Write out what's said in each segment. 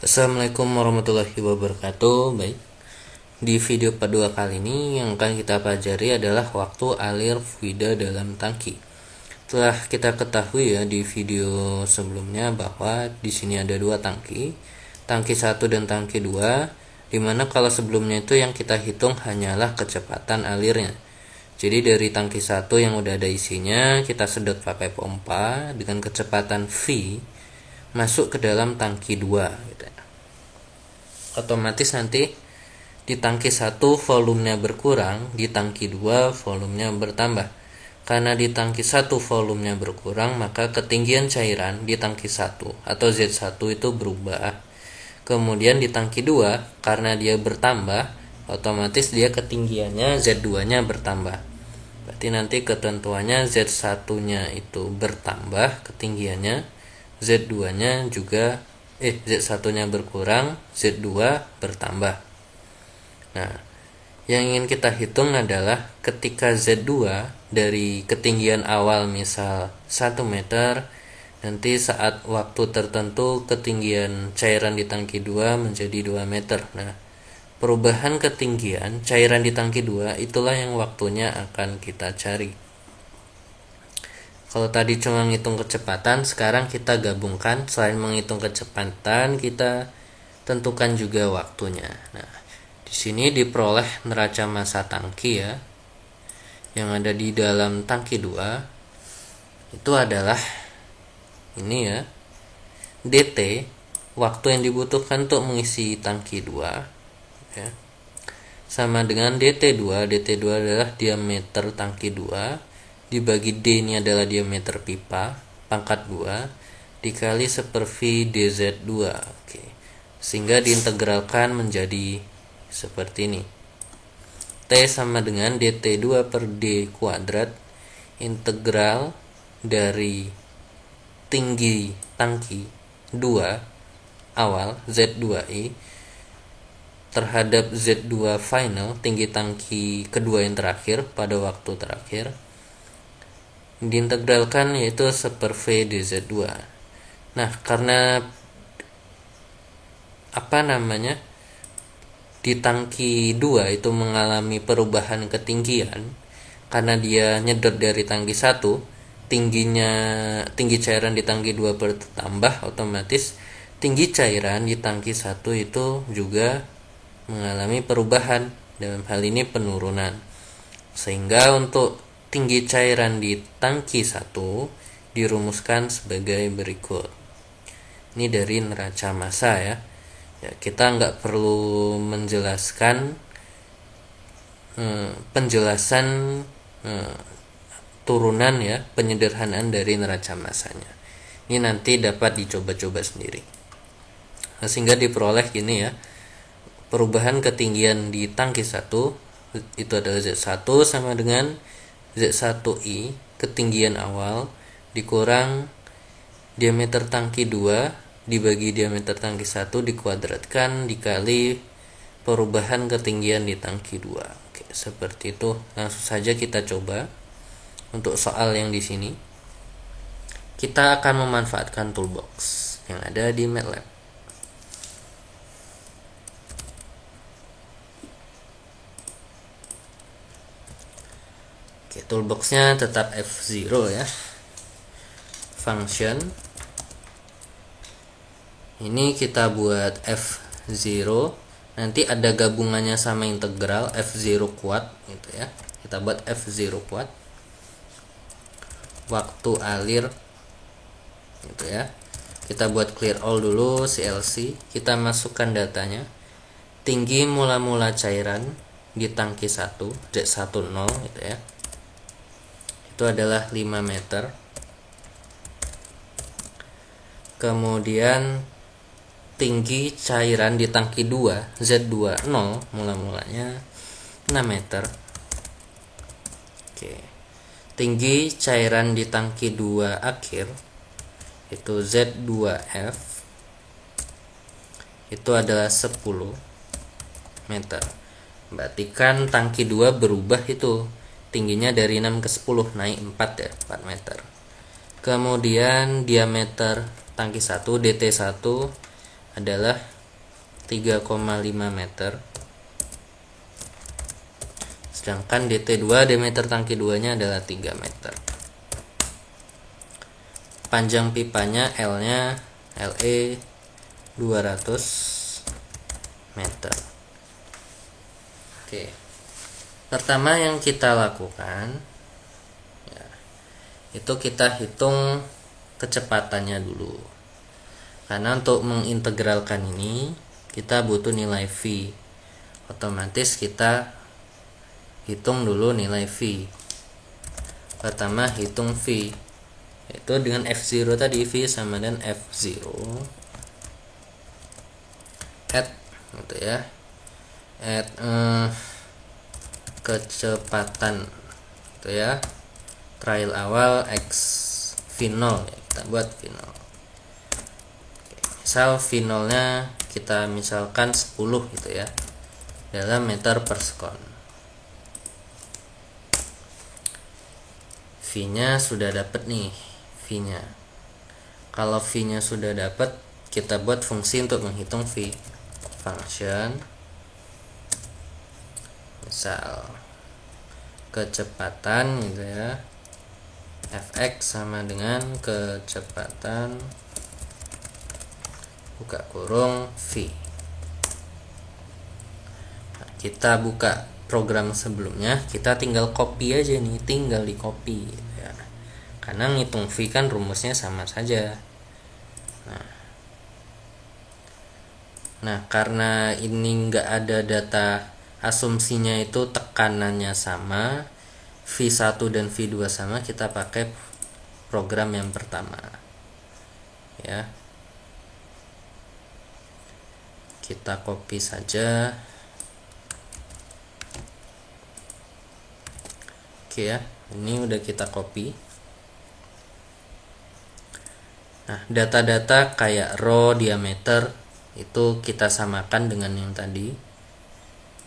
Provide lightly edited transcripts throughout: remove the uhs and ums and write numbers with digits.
Assalamualaikum warahmatullahi wabarakatuh. Baik, di video kedua kali ini yang akan kita pelajari adalah waktu alir fluida dalam tangki. Telah kita ketahui ya di video sebelumnya bahwa di sini ada dua tangki, tangki 1 dan tangki 2, dimana kalau sebelumnya itu yang kita hitung hanyalah kecepatan alirnya. Jadi dari tangki 1 yang udah ada isinya, kita sedot pakai pompa dengan kecepatan V masuk ke dalam tangki 2 gitu. Otomatis nanti di tangki 1 volumenya berkurang, di tangki 2 volumenya bertambah. Karena di tangki 1 volumenya berkurang, maka ketinggian cairan di tangki 1 atau Z1 itu berubah. Kemudian di tangki 2 karena dia bertambah, otomatis dia ketinggiannya Z2-nya bertambah. Berarti nanti ketentuannya Z1-nya itu bertambah ketinggiannya, Z2-nya juga Z1-nya berkurang, Z2 bertambah. Nah, yang ingin kita hitung adalah ketika Z2 dari ketinggian awal misal 1 meter, nanti saat waktu tertentu ketinggian cairan di tangki 2 menjadi 2 meter. Nah, perubahan ketinggian cairan di tangki 2 itulah yang waktunya akan kita cari. Kalau tadi cuma menghitung kecepatan, sekarang kita gabungkan, selain menghitung kecepatan, kita tentukan juga waktunya. Nah, di sini diperoleh neraca massa tangki ya, yang ada di dalam tangki 2 itu adalah ini ya, dt, waktu yang dibutuhkan untuk mengisi tangki 2 ya, sama dengan dt2. dt2 adalah diameter tangki 2 dibagi D ini adalah diameter pipa pangkat 2 dikali 1/V dz2. Oke. Sehingga diintegralkan menjadi seperti ini. T sama dengan dt2 per D kuadrat integral dari tinggi tangki 2 awal Z2I terhadap Z2 final, tinggi tangki kedua yang terakhir pada waktu terakhir, diintegralkan yaitu 1/V dz2. Nah, karena di tangki 2 itu mengalami perubahan ketinggian karena dia nyedot dari tangki 1, tinggi cairan di tangki 2 bertambah, otomatis tinggi cairan di tangki 1 itu juga mengalami perubahan, dalam hal ini penurunan. Sehingga untuk tinggi cairan di tangki 1 dirumuskan sebagai berikut. Ini dari neraca massa ya. Kita nggak perlu menjelaskan penjelasan turunan ya, penyederhanaan dari neraca massanya. Ini nanti dapat dicoba-coba sendiri. Nah, sehingga diperoleh gini ya. Perubahan ketinggian di tangki 1 itu adalah Z1 sama dengan Z1I ketinggian awal dikurang diameter tangki 2 dibagi diameter tangki 1 dikuadratkan dikali perubahan ketinggian di tangki 2. Oke, seperti itu. Langsung saja kita coba. Untuk soal yang di sini kita akan memanfaatkan toolbox yang ada di MATLAB. Oke, toolboxnya tetap F0 ya. Function. Ini kita buat F0. Nanti ada gabungannya sama integral F0 kuad gitu ya. Kita buat F0 kuad. Waktu alir gitu ya. Kita buat clear all dulu CLC. Kita masukkan datanya. Tinggi mula-mula cairan di tangki 1 Z10 gitu ya. Itu adalah 5 meter. Kemudian tinggi cairan di tangki 2 Z20 mula-mulanya 6 meter. Oke. Tinggi cairan di tangki 2 akhir itu Z2F itu adalah 10 meter. Berarti kan tangki 2 berubah itu. Tingginya dari 6 ke 10 naik 4 ya, 4 meter. Kemudian diameter tangki 1 DT1 adalah 3,5 meter, sedangkan DT2 diameter tangki 2 nya adalah 3 meter. Panjang pipanya L-nya LE 200 meter. Oke. Pertama yang kita lakukan ya, itu kita hitung kecepatannya dulu. Karena untuk mengintegralkan ini kita butuh nilai V. Otomatis kita hitung dulu nilai V. Pertama hitung V, yaitu dengan F0 tadi, V sama dengan F0 add gitu ya, add kecepatan gitu ya, trial awal X V0 ya, kita buat V0. Misal V0 nya kita misalkan 10 gitu ya, dalam meter per sekon. V nya sudah dapat nih, V nya. Kalau V nya sudah dapat, kita buat fungsi untuk menghitung V. Function misal kecepatan gitu ya, fx sama dengan kecepatan buka kurung V. Nah, kita buka program sebelumnya, kita tinggal copy aja nih, tinggal di copy ya. Karena ngitung V kan rumusnya sama saja. Nah, karena ini nggak ada data, asumsinya itu tekanannya sama, V1 dan V2 sama, kita pakai program yang pertama ya. Kita copy saja. Oke ya, ini udah kita copy. Nah, data-data kayak rho, diameter itu kita samakan dengan yang tadi.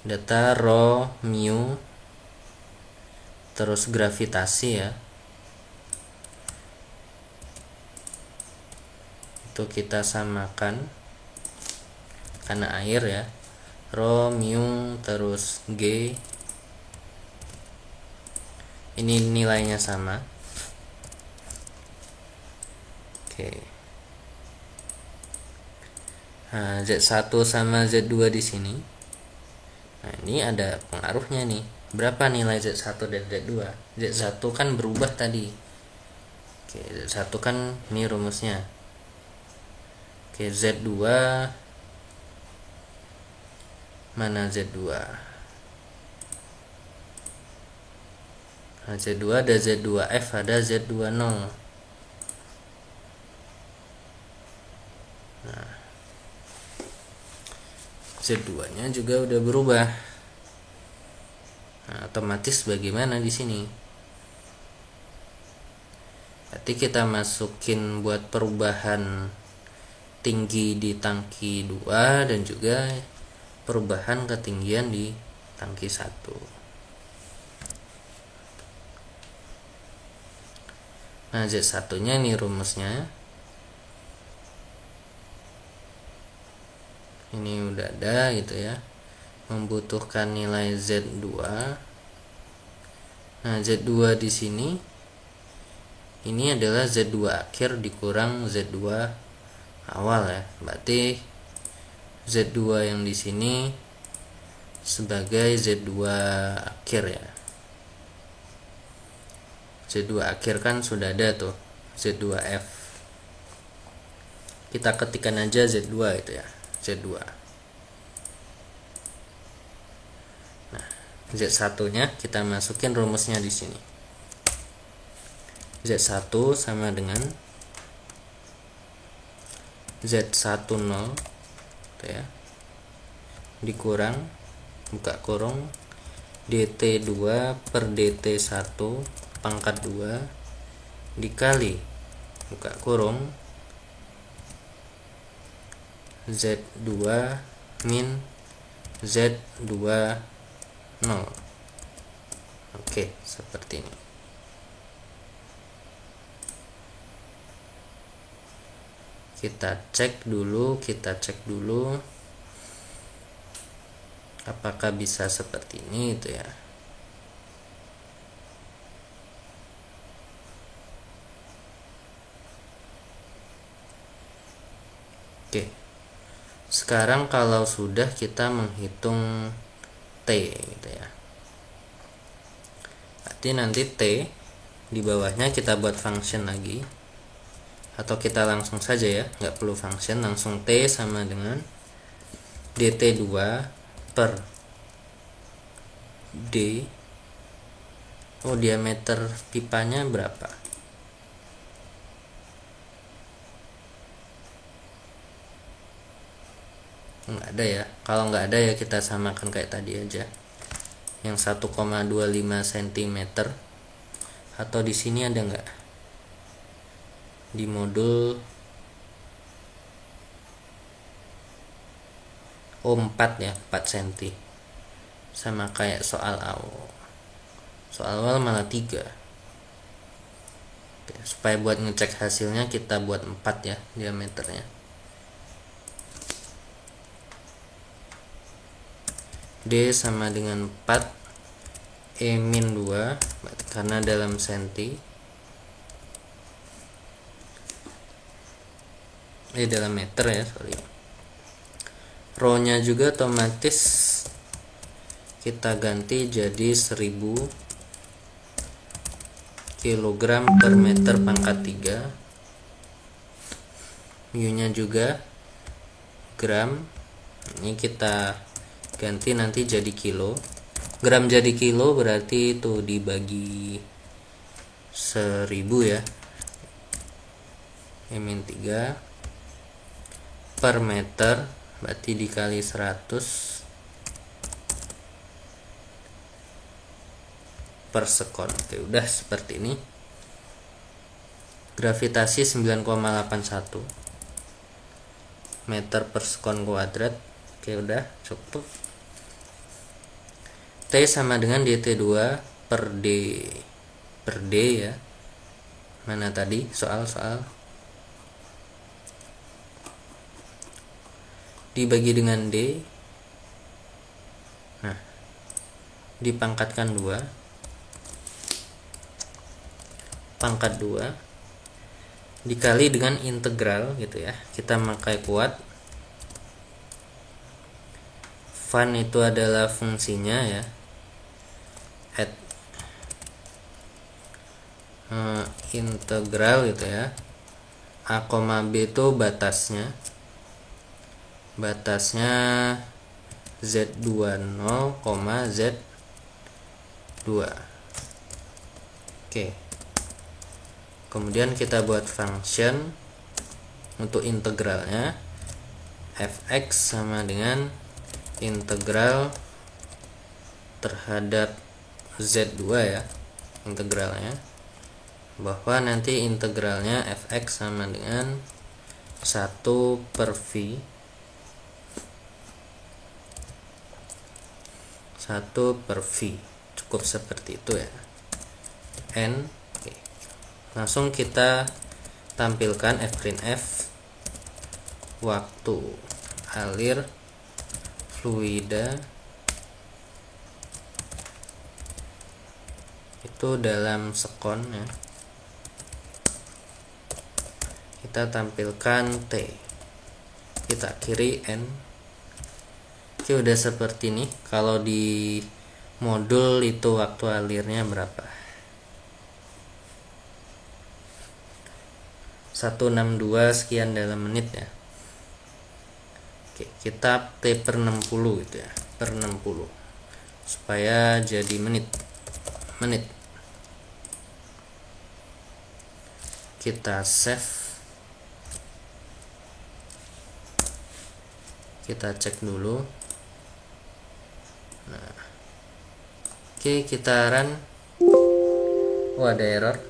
Data rho, mu, terus gravitasi ya, itu kita samakan karena air ya, rho, mu, terus G, ini nilainya sama. Oke. Nah, Z1 sama Z2 di sini. Nah, ini ada pengaruhnya nih. Berapa nilai Z1 dan Z2? Z1 kan berubah tadi. Oke, Z1 kan ini rumusnya. Oke, Z2 mana Z2? Nah, Z2 ada Z2F, ada Z20. Nah, Z2 nya juga udah berubah. Nah, otomatis bagaimana di sini? Berarti kita masukin buat perubahan tinggi di tangki 2 dan juga perubahan ketinggian di tangki 1. Nah, Z1 nya ini rumusnya. Ini udah ada gitu ya, membutuhkan nilai Z2. Nah, Z2 di sini ini adalah Z2 akhir dikurang Z2 awal ya. Berarti Z2 yang di sini sebagai Z2 akhir ya. Z2 akhir kan sudah ada tuh, Z2F. Kita ketikkan aja Z2 itu ya, Z2. Nah, Z1-nya kita masukin rumusnya di sini. Z1 sama dengan Z10 gitu ya, dikurang buka kurung DT2 per DT1 pangkat 2 dikali buka kurung Z2 min Z20. Oke, seperti ini. Kita cek dulu apakah bisa seperti ini itu ya. Oke. Sekarang kalau sudah kita menghitung T gitu ya. Berarti nanti T di bawahnya kita buat function lagi, atau kita langsung saja ya, nggak perlu function, langsung T sama dengan dt2 per D. Diameter pipanya berapa? Nggak ada ya. Kalau nggak ada ya kita samakan kayak tadi aja, yang 1,25 cm. Atau di sini ada nggak? Di modul 4 ya, 4 cm. Sama kayak soal awal. Soal awal malah 3. Oke, supaya buat ngecek hasilnya kita buat 4 ya diameternya. D sama dengan 4 E-2 karena dalam senti, dalam meter ya, sorry. Rho nya juga otomatis kita ganti jadi 1000 kg per meter pangkat 3. Mu nya juga gram, ini kita ganti nanti jadi kilo. Gram jadi kilo berarti itu dibagi 1000 ya, M-3 per meter berarti dikali 100 per sekon. Oke, udah seperti ini. Gravitasi 9,81 meter per sekon kuadrat. Oke, udah cukup. T sama dengan dt2 per D ya. Mana tadi soal dibagi dengan D, nah dipangkatkan 2, pangkat 2 dikali dengan integral gitu ya. Kita pakai kuat. Fun itu adalah fungsinya ya, integral gitu ya. A, B itu batasnya Z20, Z2. Oke. Kemudian kita buat function untuk integralnya. Fx sama dengan integral terhadap Z2 ya, integralnya, bahwa nanti integralnya fx sama dengan 1 per V 1 per V, cukup seperti itu ya. N. Oke. Langsung kita tampilkan f', waktu alir fluida itu dalam sekon ya. Kita tampilkan T, kita akhiri N. Oke, udah seperti ini. Kalau di modul itu waktu alirnya berapa? 162 sekian dalam menit ya. Oke, kita T per 60 gitu ya, per 60 supaya jadi menit. Kita save, kita cek dulu. Nah, oke, kita run. Ada error.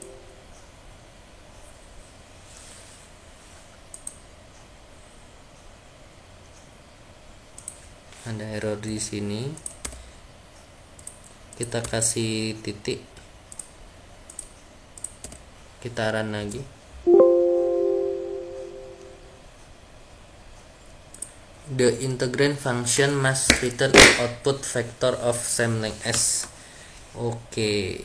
Ada error di sini. Kita kasih titik. Kita run lagi. The integrand function must return output vector of same length s. Oke.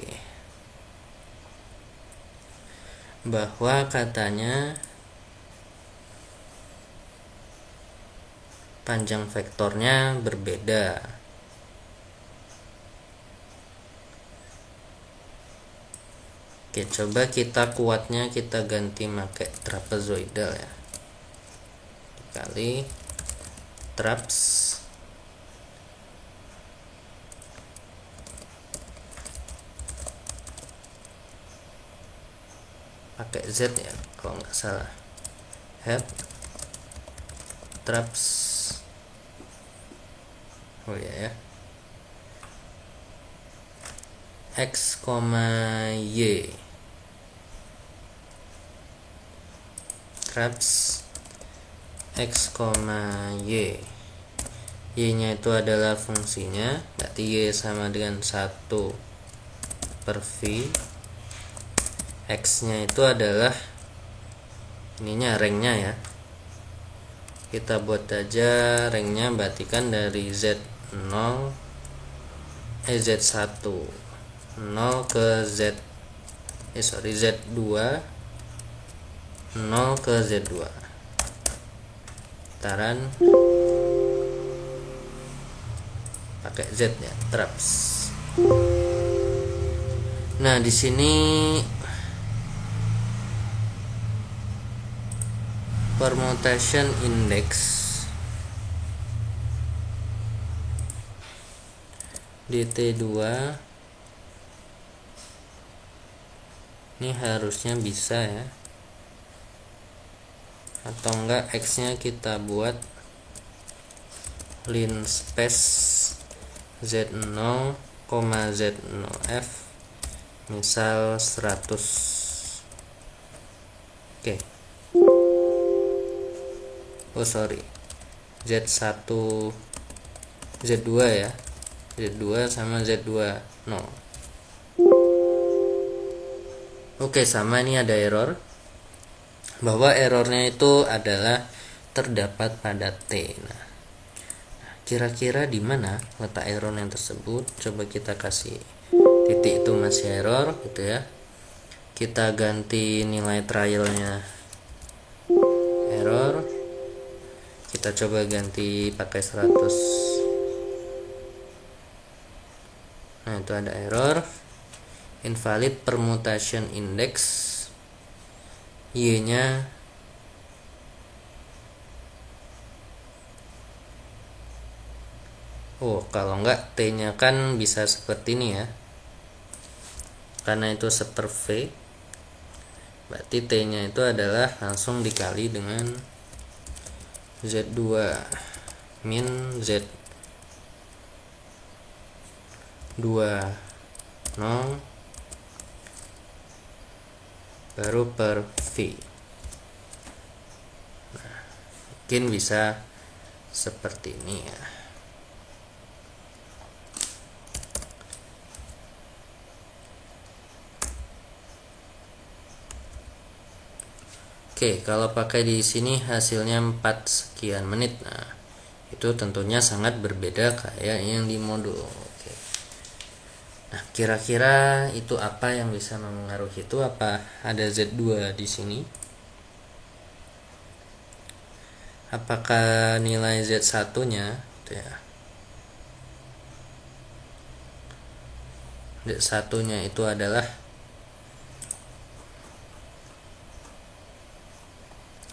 Bahwa katanya panjang vektornya berbeda. Oke, coba kita kuatnya kita ganti pakai trapezoidal ya. Dikali traps pakai Z ya kalau nggak salah. Head traps, oh ya, X, Y traps X, Y. Y nya itu adalah fungsinya, berarti Y sama dengan 1 per V. X nya itu adalah ininya, rangnya ya. Kita buat aja rangnya, berarti kan dari Z0 Z1 0 ke Z2 0 ke Z2 putaran pakai Z ya, traps. Nah, di sini permutation index dt2 ini harusnya bisa ya, atau enggak X nya kita buat line space Z0, Z0F misal 100. Oke. Oh sorry, Z1 Z2 ya, Z2 sama Z2 0. Oke, sama ini ada error, bahwa errornya itu adalah terdapat pada T. Nah, kira-kira di mana letak error yang tersebut? Coba kita kasih titik, itu masih error gitu ya. Kita ganti nilai trialnya error, kita coba ganti pakai 100. Nah, itu ada error invalid permutation index, Y nya kalau enggak T nya kan bisa seperti ini ya, karena itu seper V, berarti T nya itu adalah langsung dikali dengan Z2 min Z2 0 baru per V. Nah, mungkin bisa seperti ini ya. Oke, kalau pakai di sini hasilnya 4 sekian menit. Nah, itu tentunya sangat berbeda kayak yang di modul. Oke. Nah, kira-kira itu apa yang bisa mempengaruhi itu? Apa ada Z2 di sini? Apakah nilai Z1-nya gitu ya? Z1-nya itu adalah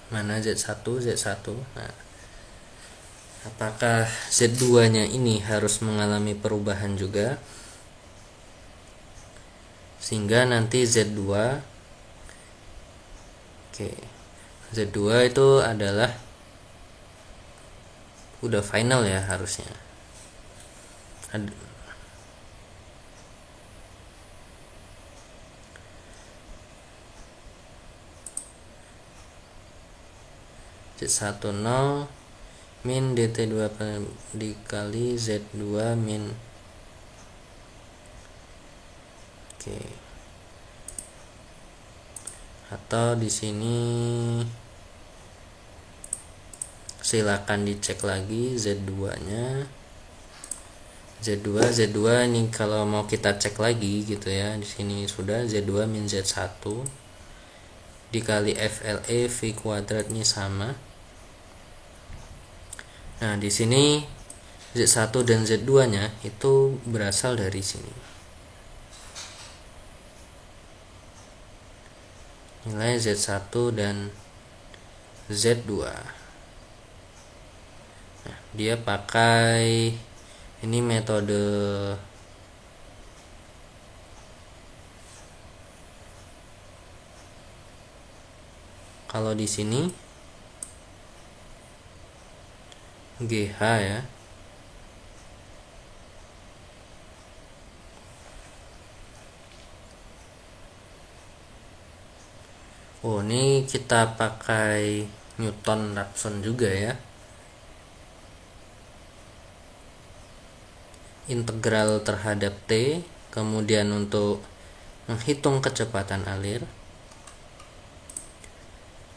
mana Z1? Nah, apakah Z2-nya ini harus mengalami perubahan juga sehingga nanti Z2 Z2 itu adalah udah final ya harusnya. Z1 0 min dt2 dikali Z2 min. Oke. Atau di sini silakan dicek lagi Z2 nya. Z2 ini kalau mau kita cek lagi gitu ya, di sini sudah Z2 min Z1 dikali FLE V kuadrat ini sama. Nah, di sini Z1 dan Z2 nya itu berasal dari sini. Nilai Z1 dan Z2. Nah, dia pakai ini metode kalau di sini GH ya. Oh, ini kita pakai Newton-Raphson juga ya. Integral terhadap T, kemudian untuk menghitung kecepatan alir.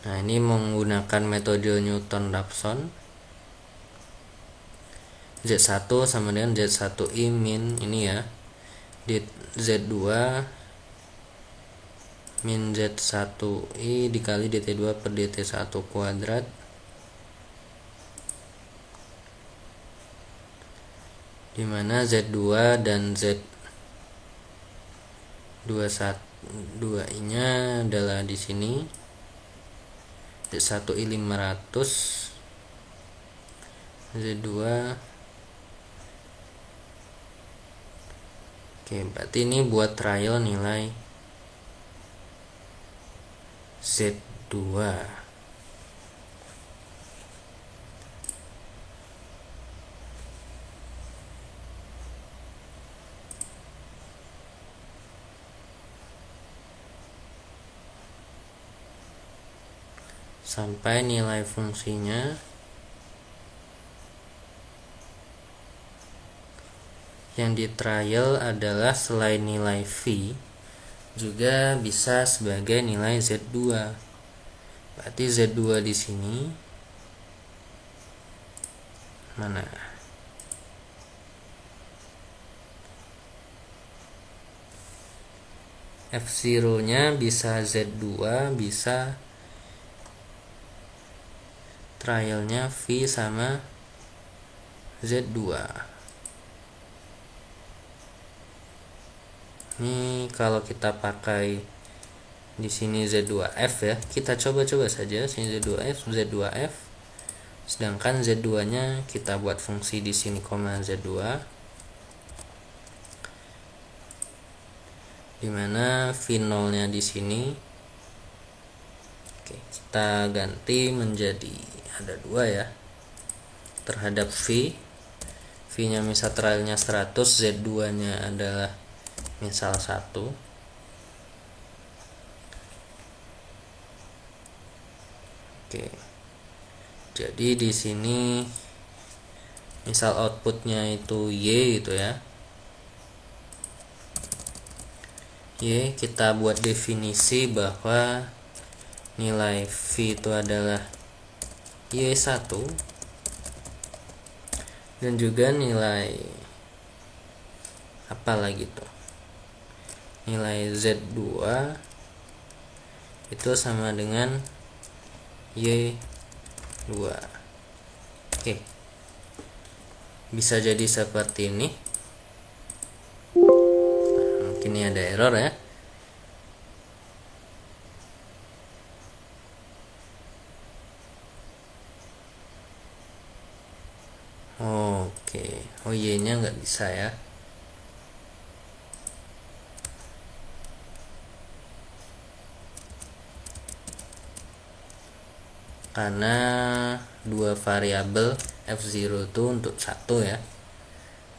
Nah, ini menggunakan metode Newton-Raphson. Z1 sama dengan Z1I min ini ya, Z2 min Z1I dikali dt2 per dt1 kuadrat dimana Z2 dan Z2 nya adalah di sini Z1I 500 Z2. Oke, berarti ini buat trial nilai Z2. Sampai nilai fungsinya yang di trial adalah selain nilai V juga bisa sebagai nilai Z2. Berarti Z2 di sini mana? F0 nya bisa Z2, bisa trialnya V sama Z2. Ini kalau kita pakai di sini Z2F ya, kita coba-coba saja sini Z2F. Sedangkan Z2-nya kita buat fungsi di sini koma Z2. Dimana V0-nya di sini. Oke, kita ganti menjadi ada 2 ya. Terhadap V. V-nya misal trialnya 100, Z2-nya adalah misal 1. Oke. Jadi di sini misal outputnya itu Y gitu ya. Y, kita buat definisi bahwa nilai V itu adalah Y1 dan juga nilai apa lagi tuh, nilai Z2 itu sama dengan Y2. Oke, bisa jadi seperti ini. Mungkin ini ada error ya. Oke, oh Y-nya nggak bisa ya. Karena dua variabel F0 itu untuk satu ya,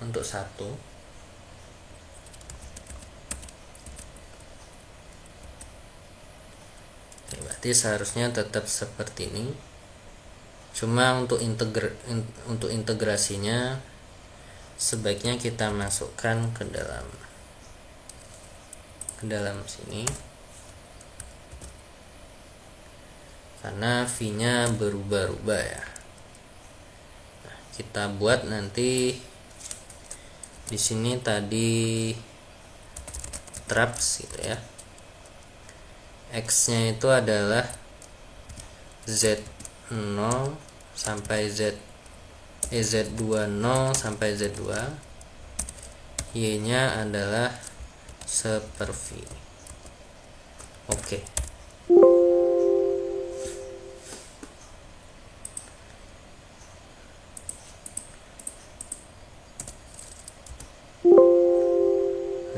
untuk satu. Oke, berarti seharusnya tetap seperti ini. Cuma untuk integrasinya sebaiknya kita masukkan ke dalam sini. Karena V-nya berubah-ubah ya. kita buat nanti di sini tadi traps gitu ya. X nya itu adalah Z0 sampai Z2 0 sampai Z2, Y nya adalah seperv. Oke.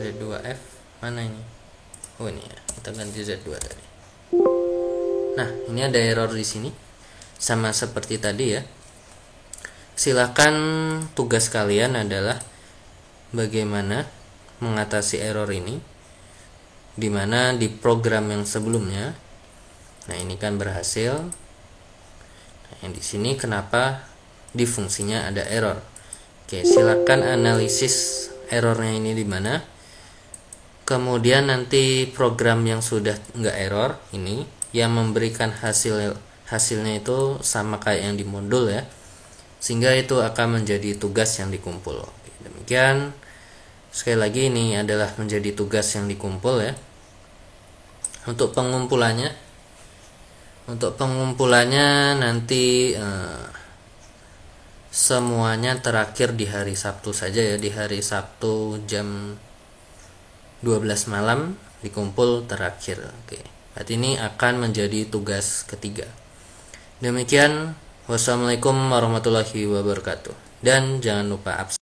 Z2F mana ini? Oh ini ya, kita ganti Z2 tadi. Nah, ini ada error di sini. Sama seperti tadi ya. Silakan tugas kalian adalah bagaimana mengatasi error ini. Dimana di program yang sebelumnya, nah ini kan berhasil. Nah, yang di sini kenapa di fungsinya ada error? Oke, silakan analisis errornya ini di mana. Kemudian nanti program yang sudah nggak error ini yang memberikan hasilnya itu sama kayak yang di modul ya, sehingga itu akan menjadi tugas yang dikumpul. Oke, demikian. Sekali lagi ini adalah menjadi tugas yang dikumpul ya. Untuk pengumpulannya nanti semuanya terakhir di hari Sabtu saja ya, di hari Sabtu jam 12 malam dikumpul terakhir. Oke, berarti ini akan menjadi tugas ketiga. Demikian, wassalamualaikum warahmatullahi wabarakatuh, dan jangan lupa absen.